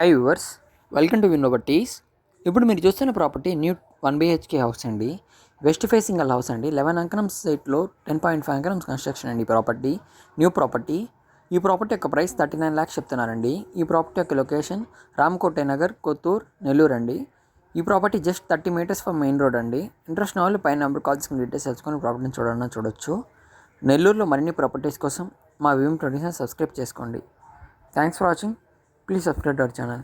High viewers, welcome to విన్నోబర్టీస్. ఇప్పుడు మీరు చూస్తున్న ప్రాపర్టీ న్యూ 1 BHK హౌస్ అండి. వెస్ట్ ఫేసింగ్ గల హౌస్ అండి. 11 అంకణమ్స్ సైట్లో 10.5 అంకణమ్స్ కన్స్ట్రక్షన్ అండి. Property new property. ఈ ప్రాపర్టీ యొక్క ప్రైస్ 39 lakhs చెప్తున్నారండి. ఈ ప్రాపర్టీ యొక్క లొకేషన్ రామకోట నగర్, కొత్తూర్, నెల్లూరు అండి. ఈ property just 30 meters from main road అండి. ఇంట్రెస్ట్ ఉన్న వాళ్ళు పైన నెంబర్ కాల్ చేసుకుని డీటెయిల్స్ తెలుసుకొని ప్రాపర్టీని చూడొచ్చు. నెల్లూరులో మరిన్ని ప్రాపర్టీస్ కోసం మా విమ్ 27 సబ్స్క్రైబ్ చేసుకోండి. Thanks for watching. Please subscribe to our channel.